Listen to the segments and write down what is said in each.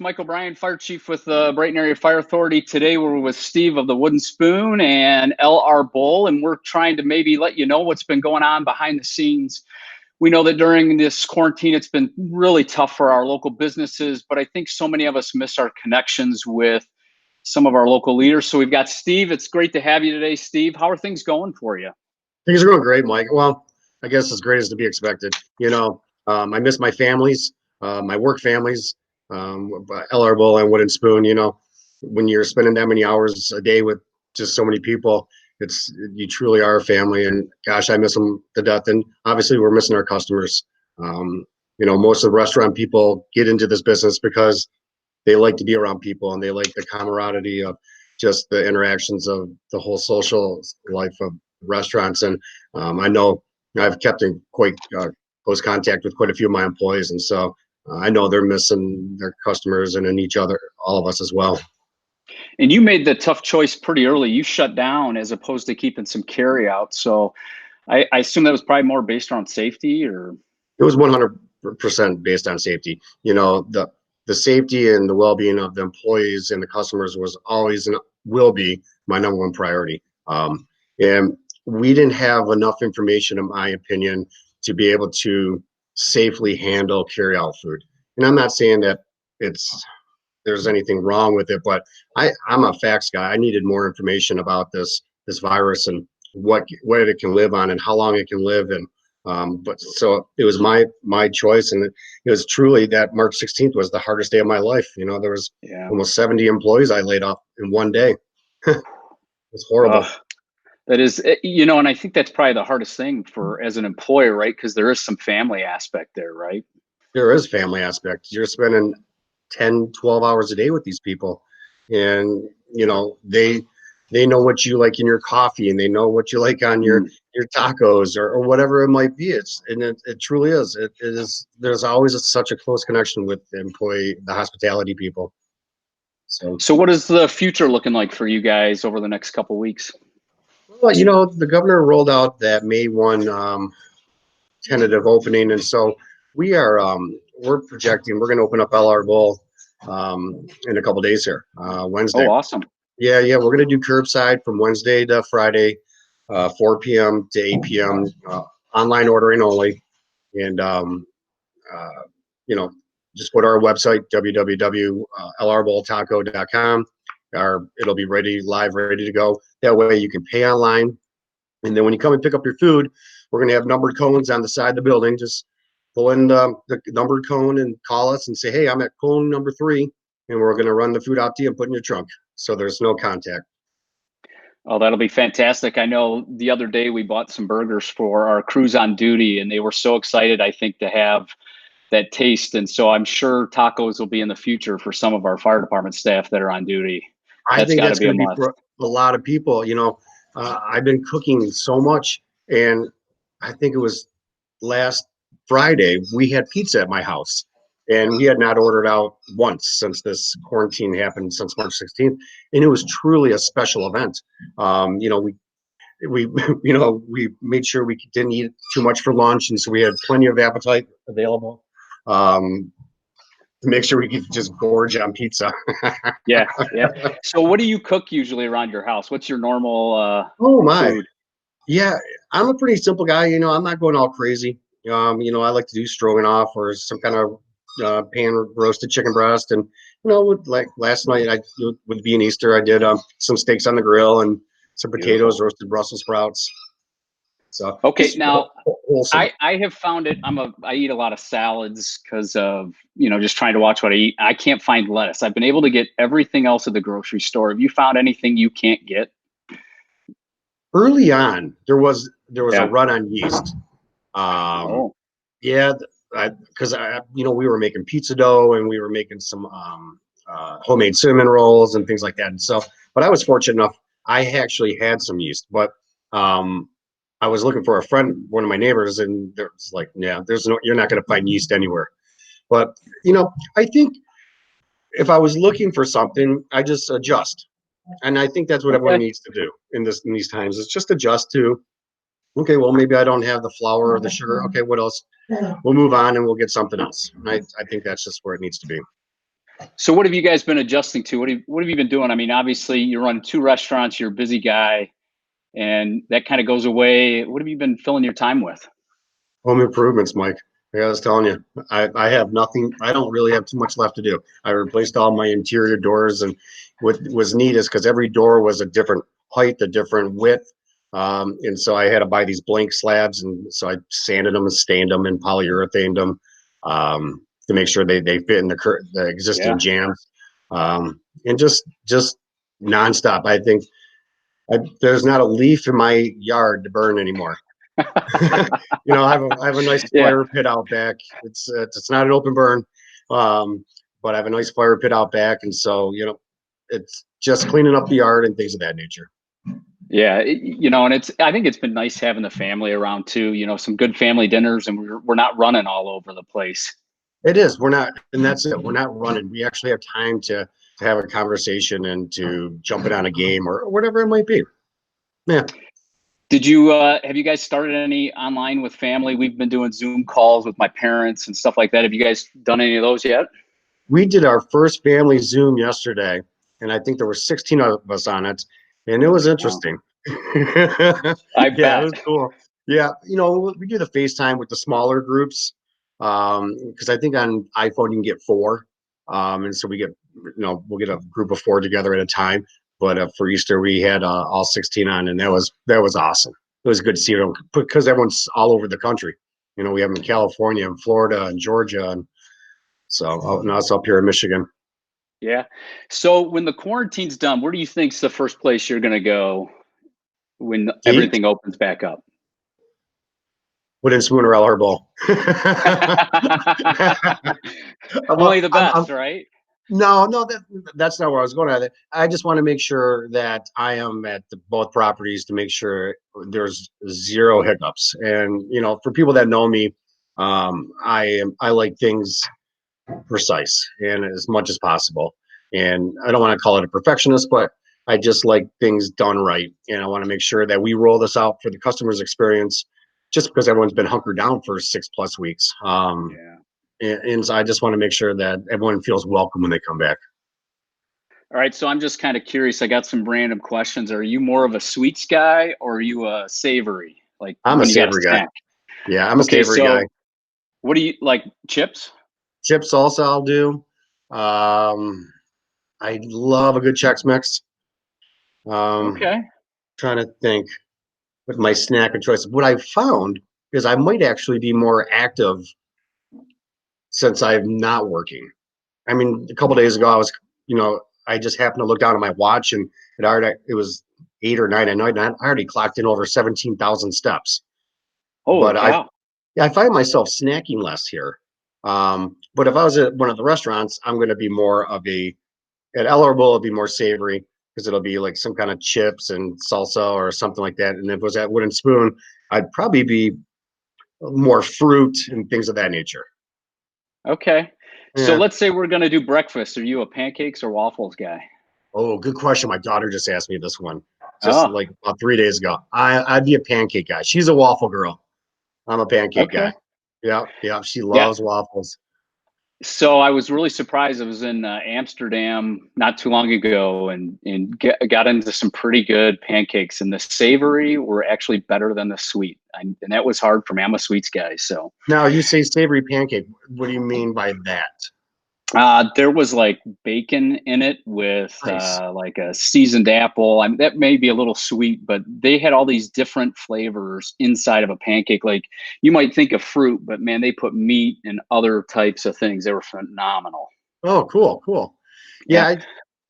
Mike O'Brien, Fire Chief with the Brighton Area Fire Authority. Today we're with Steve of the Wooden Spoon and Arbol, and we're trying to maybe let you know what's been going on behind the scenes. We know that during this quarantine, it's been really tough for our local businesses, but I think so many of us miss our connections with some of our local leaders. So we've got Steve. It's great to have you today, Steve. How are things going for you? Things are going great, Mike. Well, I guess as great as to be expected. I miss my families, my work families, Arbol and Wooden Spoon. When you're spending that many hours a day with just so many people, you truly are a family. And gosh, I miss them to death. And obviously, we're missing our customers. Most of the restaurant people get into this business because they like to be around people and they like the camaraderie of just the interactions of the whole social life of restaurants. And I know I've kept in quite close contact with quite a few of my employees. And so I know they're missing their customers and in each other, all of us as well. And you made the tough choice pretty early. You shut down as opposed to keeping some carry out. So I assume that was probably more based on safety or. It was 100% based on safety. The safety and the well-being of the employees and the customers was always and will be my number one priority. And we didn't have enough information, in my opinion, to be able to safely handle carry-out food. And I'm not saying that there's anything wrong with it, but I'm a facts guy. I needed more information about this virus and what it can live on and how long it can live. And but so it was my choice, and it was truly that March 16th was the hardest day of my life. There was almost 70 employees I laid off in one day. It's horrible. That is, and I think that's probably the hardest thing for as an employer, right? Because there is some family aspect there, right? There is family aspect. You're spending 10, 12 hours a day with these people, and they know what you like in your coffee, and they know what you like on your tacos or whatever it might be. It truly is. It is. There's always such a close connection with the hospitality people. So what is the future looking like for you guys over the next couple of weeks? Well, the governor rolled out that May 1 tentative opening, and so we're projecting we're going to open up Arbol in a couple of days here, Wednesday. Oh, awesome. Yeah, we're going to do curbside from Wednesday to Friday, 4 p.m. to 8 p.m. Online ordering only, and just go to our website www.larboltaco.com. It'll be ready to go. That way you can pay online, and then when you come and pick up your food, we're going to have numbered cones on the side of the building. Just pull in the numbered cone and call us and say, "Hey, I'm at cone number 3, and we're going to run the food out to you and put in your trunk." So there's no contact. Oh, that'll be fantastic. I know the other day we bought some burgers for our crews on duty, and they were so excited, I think, to have that taste. And so I'm sure tacos will be in the future for some of our fire department staff that are on duty. I think that's going to be for a lot of people. I've been cooking so much, and I think it was last Friday we had pizza at my house, and we had not ordered out once since this quarantine happened since March 16th, and it was truly a special event. We we made sure we didn't eat too much for lunch, and so we had plenty of appetite available. To make sure we could just gorge on pizza. Yeah. So what do you cook usually around your house? What's your normal oh my food? Yeah, I'm a pretty simple guy. I'm not going all crazy. I like to do stroganoff or some kind of pan roasted chicken breast. And like last night, with being Easter, I did some steaks on the grill and some potatoes, roasted Brussels sprouts. So okay, now I have found it. I eat a lot of salads because of just trying to watch what I eat. I can't find lettuce. I've been able to get everything else at the grocery store. Have you found anything you can't get? Early on, there was a run on yeast. Yeah, because we were making pizza dough and we were making some homemade cinnamon rolls and things like that. And so, but I was fortunate enough. I actually had some yeast, but I was looking for a friend, one of my neighbors, and there's like, yeah, you're not going to find yeast anywhere. But I think if I was looking for something, I just adjust, and I think that's what everyone needs to do in these times. Is just adjust to, okay, well, maybe I don't have the flour or the sugar. Okay, what else? We'll move on and we'll get something else. I think that's just where it needs to be. So what have you guys been adjusting to? What have you been doing? I mean, obviously you're running two restaurants, you're a busy guy, and that kind of goes away. What have you been filling your time with? Home improvements, Mike. Yeah, I was telling you, I have nothing. I don't really have too much left to do. I replaced all my interior doors, and what was neat is because every door was a different height, a different width, and so I had to buy these blank slabs, and so I sanded them and stained them and polyurethaned them to make sure they fit in the Yeah. existing jams, and just nonstop. I think there's not a leaf in my yard to burn anymore. I have a nice Yeah. fire pit out back. It's not an open burn, um, but I have a nice fire pit out back, and so it's just cleaning up the yard and things of that nature. Yeah, and I think it's been nice having the family around too, some good family dinners and we're not running all over the place. It is. We're not, and that's it. We're not running. We actually have time to have a conversation and to jump in on a game or whatever it might be. Yeah, Did you have you guys started any online with family? We've been doing Zoom calls with my parents and stuff like that. Have you guys done any of those yet? we did our first family Zoom yesterday, and I think there were 16 of us on it, and it was Wow. interesting. I Yeah, it bet. was cool. Yeah, we do the FaceTime with the smaller groups because I think on iPhone you can get four, and so we'll get a group of four together at a time. But for Easter we had all 16 on, and that was awesome. It was good to see them because everyone's all over the country. We have them in California and Florida and Georgia, and so now it's up here in Michigan. Yeah. So when the quarantine's done, where do you think's the first place you're going to go when Eat, everything opens back up? wooden spoon or Arbol. Only Well, the best, right? no, that's not where I was going at it. I just want to make sure that I am at both properties to make sure there's zero hiccups. And for people that know me, I like things precise and as much as possible. And I don't want to call it a perfectionist, but I just like things done right. And I want to make sure that we roll this out for the customer's experience, just because everyone's been hunkered down for 6+ weeks. Yeah. And so I just want to make sure that everyone feels welcome when they come back. All right. So I'm just kind of curious. I got some random questions. Are you more of a sweets guy or are you a savory? Like I'm a when you got a savory guy. snack? Yeah, I'm a Okay. savory guy. So what do you like? Chips? Chip salsa, I'll do. Um, I love a good Chex Mix. Okay. Trying to think with my snack of choice. What I found is I might actually be more active since I'm not working. I mean, a couple days ago, I just happened to look down at my watch and it was 8 or 9 at night, and I already clocked in over 17,000 steps. Holy But cow. I find myself snacking less here. But if I was at one of the restaurants, I'm going to be more of at Arbol, it'll be more savory because it'll be like some kind of chips and salsa or something like that. And if it was at Wooden Spoon, I'd probably be more fruit and things of that nature. Okay. So Yeah. let's say we're going to do breakfast. Are you a pancakes or waffles guy? Oh, good question. My daughter just asked me this one just Oh, like about 3 days ago. I'd be a pancake guy. She's a waffle girl. I'm a pancake okay. guy. Yeah, yeah. She Yeah. loves waffles. So I was really surprised. I was in Amsterdam not too long ago and got into some pretty good pancakes, and the savory were actually better than the sweet. And that was hard for me. I'm a sweets guy. So Now, you say savory pancake. What do you mean by that? there was like bacon in it with Nice. like a seasoned apple. I mean, that may be a little sweet, but they had all these different flavors inside of a pancake. Like you might think of fruit, but man, they put meat and other types of things. They were phenomenal. Oh, cool, cool. Yeah.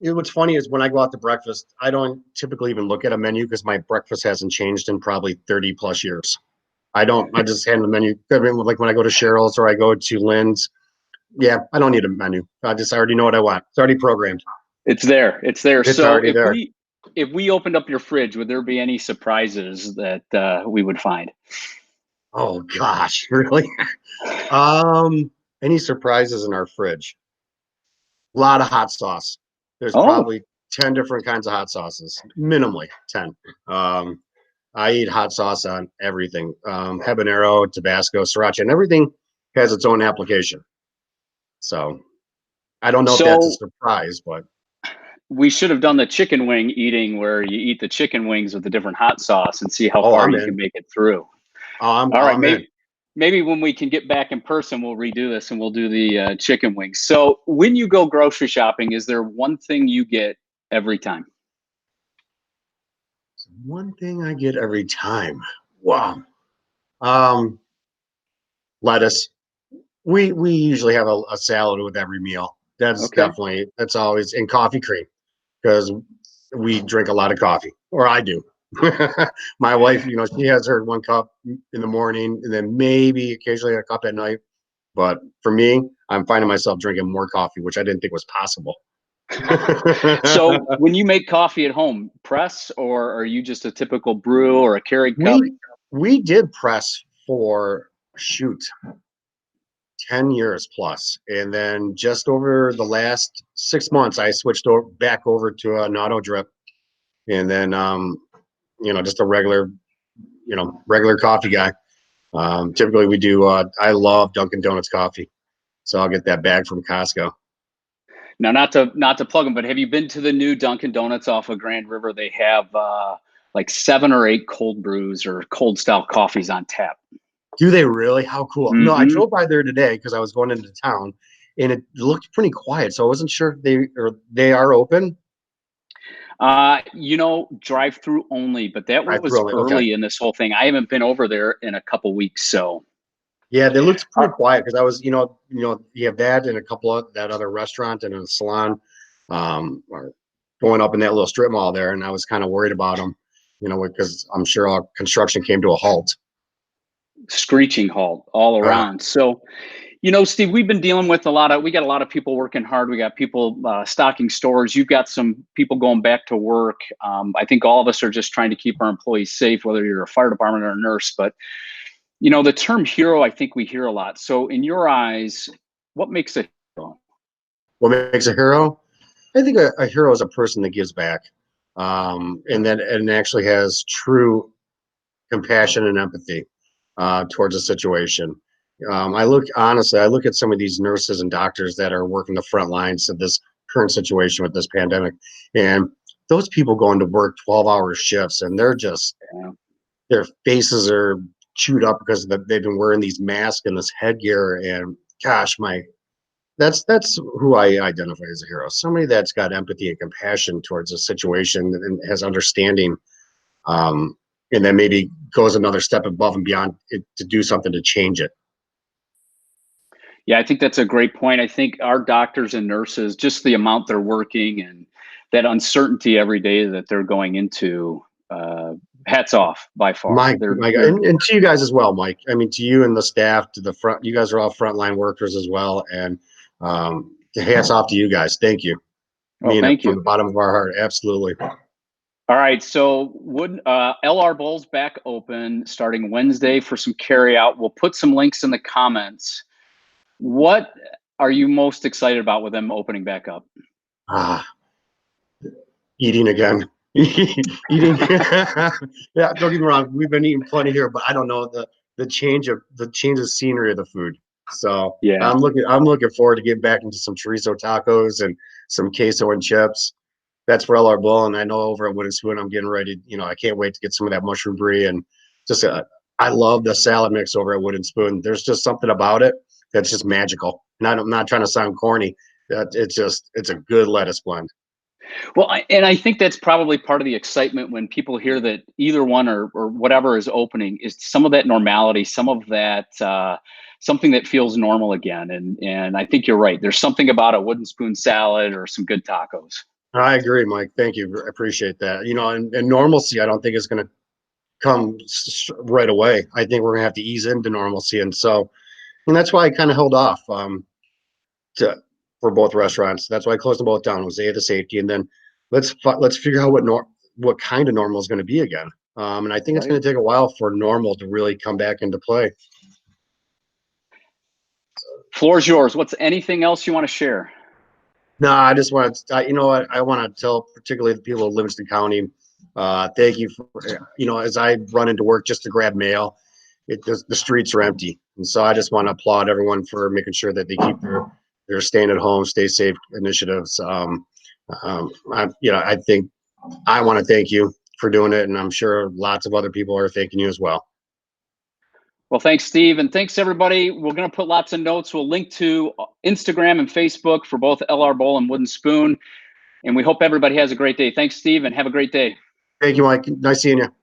Yeah, what's funny is when I go out to breakfast, I don't typically even look at a menu because my breakfast hasn't changed in probably 30 plus years. I don't, I just hand the menu. I mean, like when I go to Cheryl's or I go to Lynn's, yeah, I don't need a menu. I already know what I want. It's already programmed. It's there. It's there. It's So already there. if we opened up your fridge, would there be any surprises that we would find? Oh gosh, really? Um, any surprises in our fridge? A lot of hot sauce. There's Oh, probably 10 different kinds of hot sauces, minimally 10. Um, I eat hot sauce on everything. Habanero, Tabasco, sriracha, and everything has its own application. So I don't know if that's a So surprise, but we should have done the chicken wing eating where you eat the chicken wings with the different hot sauce and see how oh, far I'm you can in. make it through. Oh, All right, I'm in. maybe when we can get back in person, we'll redo this and we'll do the chicken wings. So when you go grocery shopping, is there one thing you get every time? One thing I get every time. Wow. Um, lettuce. We usually have a salad with every meal. Okay. That's always in coffee cream because we drink a lot of coffee, or I do. My wife, she has her 1 cup in the morning and then maybe occasionally a cup at night. But for me, I'm finding myself drinking more coffee, which I didn't think was possible. So when you make coffee at home, press or are you just a typical brew or a Keurig cup? we did press for shoot 10 years plus, and then just over the last 6 months I switched back over to an auto drip, and then just a regular coffee guy. Typically we do I love Dunkin' Donuts coffee, so I'll get that bag from Costco. Now, not to plug them, but have you been to the new Dunkin' Donuts off of Grand River? They have like 7 or 8 cold brews or cold style coffees on tap. Do they really? How cool. No, I Mm-hmm. drove by there today because I was going into town, and it looked pretty quiet, so I wasn't sure if they are open. Drive through only, but that I was throw it. Okay. early in this whole thing. I haven't been over there in a couple weeks, so Yeah, they looked uh, pretty quiet because I was, you have that and a couple of that other restaurant and a salon, or going up in that little strip mall there, and I was kind of worried about them, because I'm sure all construction came to a halt. screeching halt all Uh, around. So, Steve, we've been dealing with we got a lot of people working hard. We got people stocking stores. You've got some people going back to work. I think all of us are just trying to keep our employees safe, whether you're a fire department or a nurse. But, the term hero, I think we hear a lot. So, in your eyes, what makes a hero? what makes a hero? I think a hero is a person that gives back, and actually has true compassion and empathy towards a situation. I look at some of these nurses and doctors that are working the front lines of this current situation with this pandemic, and those people going to work 12-hour shifts, and Yeah. their faces are chewed up because they've been wearing these masks and this headgear. And gosh, that's who I identify as a hero. Somebody that's got empathy and compassion towards a situation and has understanding, um, and then maybe goes another step above and beyond it to do something to change it. Yeah, I think that's a great point. I think our doctors and nurses, just the amount they're working and that uncertainty every day that they're going into, hats off by far. They're And to you guys as well, Mike. I mean, to you and the staff, to the front, you guys are all frontline workers as well. And hats off to you guys. Thank you. well, Mean it thank from you. the bottom of our heart. Absolutely. All right, so would LR Bowl's back open starting Wednesday for some carry out. We'll put some links in the comments. What are you most excited about with them opening back up? Ah, eating again. Eating. Yeah, don't get me wrong. We've been eating plenty here, but I don't know the change of scenery of the food. So Yeah. I'm looking forward to getting back into some chorizo tacos and some queso and chips. That's for Arbol, and I know over at Wooden Spoon, I'm getting ready. I can't wait to get some of that mushroom brie and just. I love the salad mix over at Wooden Spoon. There's just something about it that's just magical. I'm not trying to sound corny. It's a good lettuce blend. Well, and I think that's probably part of the excitement when people hear that either one or whatever is opening is some of that normality, some of that something that feels normal again. And I think you're right. There's something about a wooden spoon salad or some good tacos. I agree, Mike. Thank you. I appreciate that. And normalcy, I don't think is going to come right away. I think we're going to have to ease into normalcy, and that's why I kind of held off to for both restaurants. That's why I closed them both down. Was the safety, and then let's figure out what kind of normal is going to be again. And I think it's Right. going to take a while for normal to really come back into play. Floor's yours. What's anything else you want to share? No, I just want to, what I want to tell, particularly the people of Livingston County, thank you for, as I run into work just to grab mail, the streets are empty. And so I just want to applaud everyone for making sure that they keep their staying at home, stay safe initiatives. I think I want to thank you for doing it, and I'm sure lots of other people are thanking you as well. Well, thanks, Steve, and thanks, everybody. We're going to put lots of notes. We'll link to Instagram and Facebook for both L. Arbol and Wooden Spoon, and we hope everybody has a great day. Thanks, Steve, and have a great day. Thank you, Mike. Nice seeing you.